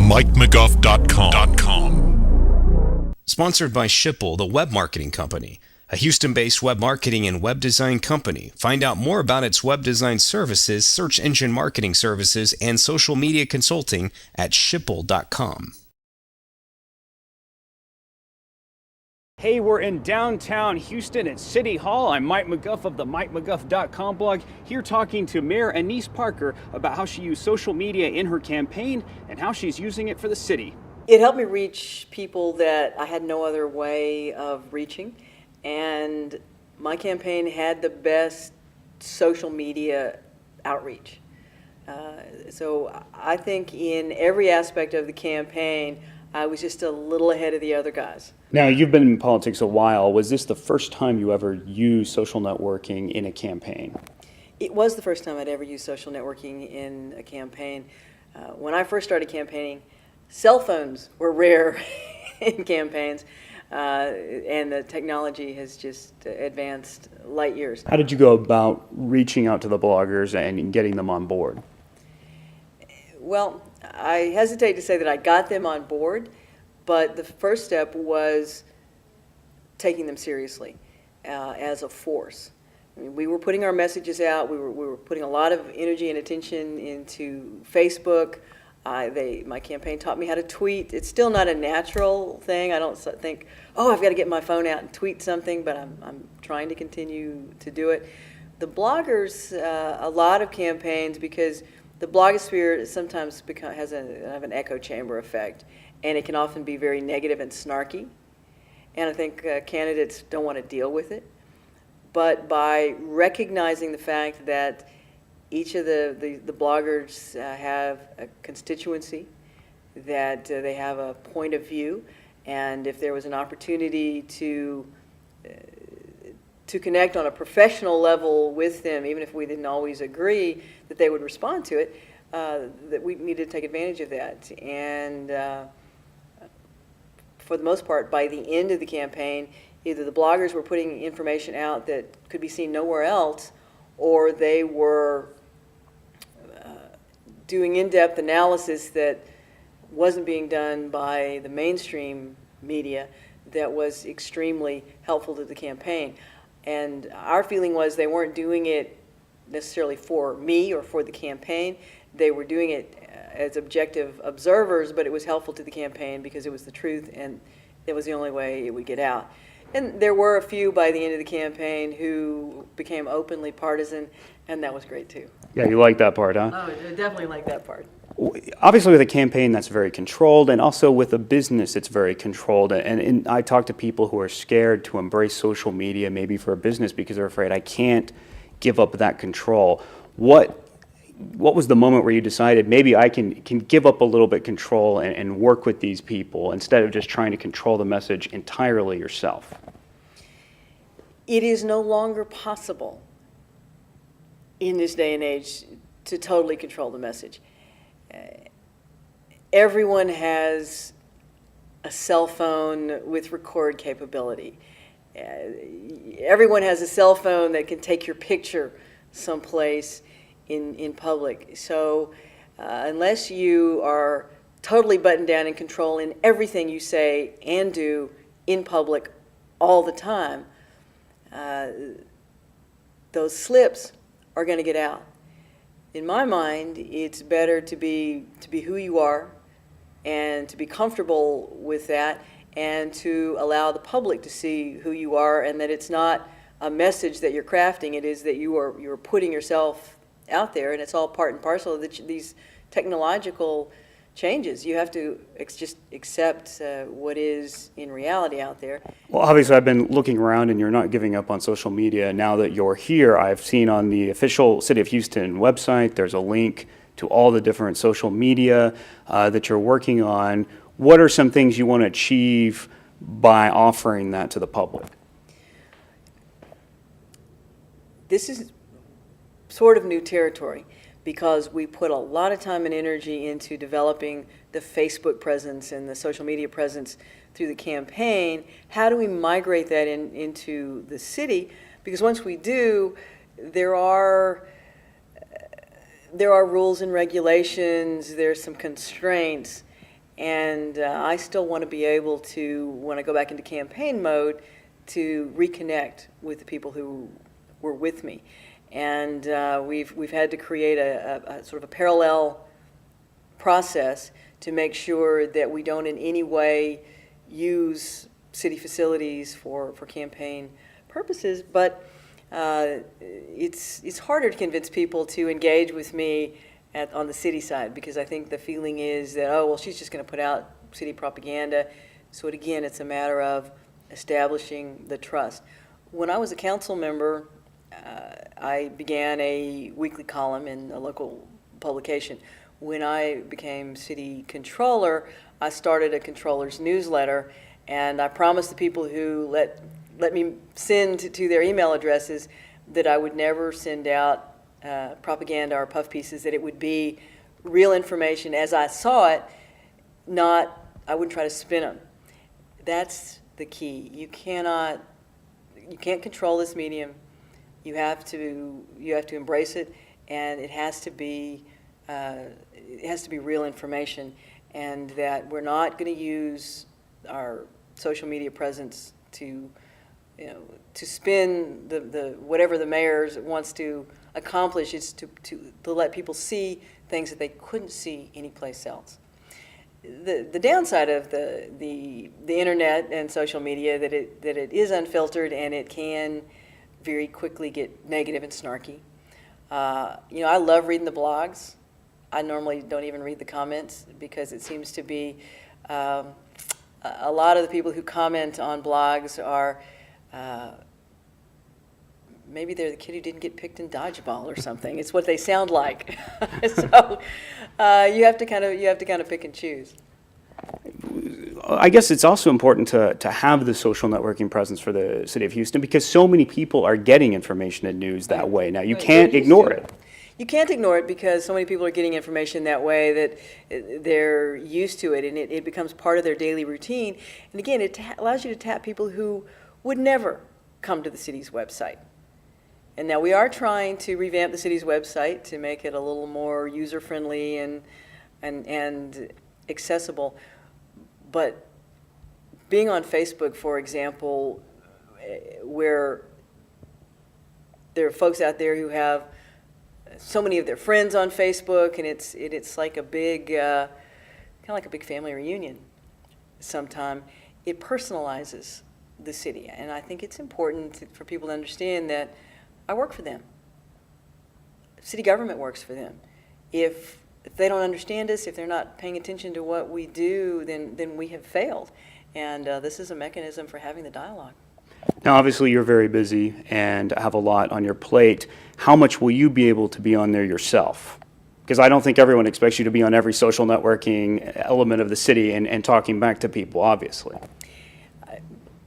mcguff.com. Sponsored by Schipul, the web marketing company, a Houston-based web marketing and web design company. Find out more about its web design services, search engine marketing services, and social media consulting at schipul.com. Hey, we're in downtown Houston at City Hall. I'm Mike McGuff of the mcguff.com blog, here talking to Mayor Annise Parker about how she used social media in her campaign and how she's using it for the city. It helped me reach people that I had no other way of reaching, and my campaign had the best social media outreach. So I think in every aspect of the campaign, I was just a little ahead of the other guys. Now, you've been in politics a while. Was this the first time you ever used social networking in a campaign? It was the first time I'd ever used social networking in a campaign. When I first started campaigning, cell phones were rare in campaigns, and the technology has just advanced light years. How did you go about reaching out to the bloggers and getting them on board? Well, I hesitate to say that I got them on board, but the first step was taking them seriously as a force. I mean, we were putting our messages out. We were putting a lot of energy and attention into Facebook. My campaign taught me how to tweet. It's still not a natural thing. I don't think, oh, I've got to get my phone out and tweet something, but I'm trying to continue to do it. The bloggers, a lot of campaigns, because the blogosphere sometimes has an echo chamber effect, and it can often be very negative and snarky, and I think candidates don't want to deal with it. But by recognizing the fact that each of the bloggers have a constituency, that they have a point of view, and if there was an opportunity to connect on a professional level with them, even if we didn't always agree, that they would respond to it, that we needed to take advantage of that. And for the most part, by the end of the campaign, either the bloggers were putting information out that could be seen nowhere else, or they were doing in-depth analysis that wasn't being done by the mainstream media that was extremely helpful to the campaign. And our feeling was they weren't doing it necessarily for me or for the campaign. They were doing it as objective observers, but it was helpful to the campaign because it was the truth and it was the only way it would get out. And there were a few by the end of the campaign who became openly partisan, and that was great too. Yeah, you like that part, huh? Oh, I definitely like that part. Obviously with a campaign that's very controlled, and also with a business it's very controlled, and I talk to people who are scared to embrace social media maybe for a business because they're afraid, I can't give up that control. What was the moment where you decided maybe I can give up a little bit control and work with these people instead of just trying to control the message entirely yourself? It is no longer possible in this day and age to totally control the message. Everyone has a cell phone with record capability. Everyone has a cell phone that can take your picture someplace in public. So unless you are totally buttoned down and control in everything you say and do in public all the time, those slips are going to get out. In my mind, it's better to be who you are and to be comfortable with that and to allow the public to see who you are, and that it's not a message that you're crafting. It is that you're putting yourself out there, and it's all part and parcel of these technological changes. You have to just accept what is in reality out there. Well, obviously I've been looking around and you're not giving up on social media. Now that you're here, I've seen on the official City of Houston website, there's a link to all the different social media that you're working on. What are some things you want to achieve by offering that to the public? This is sort of new territory, because we put a lot of time and energy into developing the Facebook presence and the social media presence through the campaign. How do we migrate that into the city? Because once we do, there are rules and regulations, there's some constraints, And I still want to be able to, when I go back into campaign mode, to reconnect with the people who were with me. And we've had to create a sort of a parallel process to make sure that we don't in any way use city facilities for campaign purposes. But it's harder to convince people to engage with me on the city side, because I think the feeling is that, oh, well, she's just going to put out city propaganda. So again, it's a matter of establishing the trust. When I was a council member, I began a weekly column in a local publication. When I became city controller, I started a controller's newsletter, and I promised the people who let me send to their email addresses that I would never send out propaganda or puff pieces, that it would be real information as I saw it, I wouldn't try to spin them. That's the key. You can't control this medium. You have to embrace it, and it has to be real information, and that we're not going to use our social media presence to spin the whatever the mayor wants to accomplish. Is to let people see things that they couldn't see anyplace else. The downside of the internet and social media that it is unfiltered, and it can very quickly get negative and snarky. I love reading the blogs. I normally don't even read the comments, because it seems to be a lot of the people who comment on blogs are maybe they're the kid who didn't get picked in dodgeball or something. It's what they sound like. So you have to kind of pick and choose. I guess it's also important to have the social networking presence for the city of Houston, because so many people are getting information and news that way. Now, you can't ignore it. You can't ignore it, because so many people are getting information that way that they're used to it, and it becomes part of their daily routine. And again, it allows you to tap people who would never come to the city's website. And now we are trying to revamp the city's website to make it a little more user-friendly and accessible. But being on Facebook, for example, where there are folks out there who have so many of their friends on Facebook, and it's like a big, kind of like a big family reunion sometime, it personalizes the city. And I think it's important for people to understand that I work for them. City government works for them. If they don't understand us, if they're not paying attention to what we do, then we have failed. And this is a mechanism for having the dialogue. Now, obviously, you're very busy and have a lot on your plate. How much will you be able to be on there yourself? Because I don't think everyone expects you to be on every social networking element of the city and talking back to people, obviously.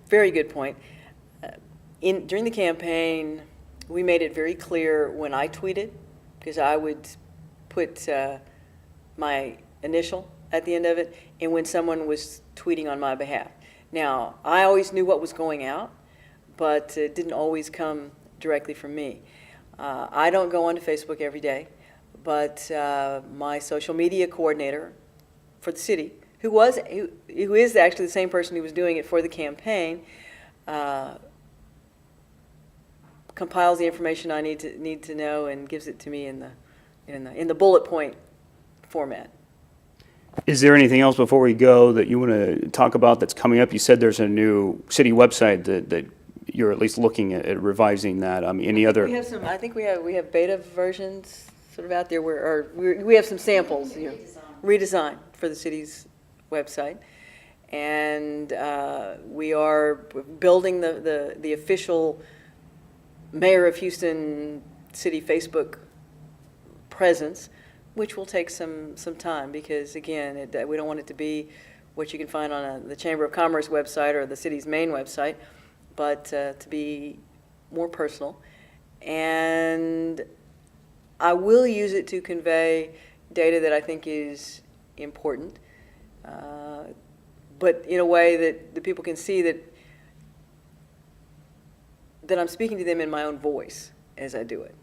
Very good point. During the campaign, we made it very clear when I tweeted, because I would put my initial at the end of it, and when someone was tweeting on my behalf. Now, I always knew what was going out, but it didn't always come directly from me. I don't go onto Facebook every day, but my social media coordinator for the city, who is actually the same person who was doing it for the campaign, compiles the information I need to know and gives it to me in the bullet point format. Is there anything else before we go that you want to talk about that's coming up? You said there's a new city website that you're at least looking at revising that. Any other? We have some. I think we have beta versions sort of out there or we have some samples. Redesign for the city's website, and we are building the official Mayor of Houston City Facebook presence, which will take some time, because again, we don't want it to be what you can find on the Chamber of Commerce website or the city's main website, but to be more personal. And I will use it to convey data that I think is important, but in a way that the people can see that I'm speaking to them in my own voice as I do it.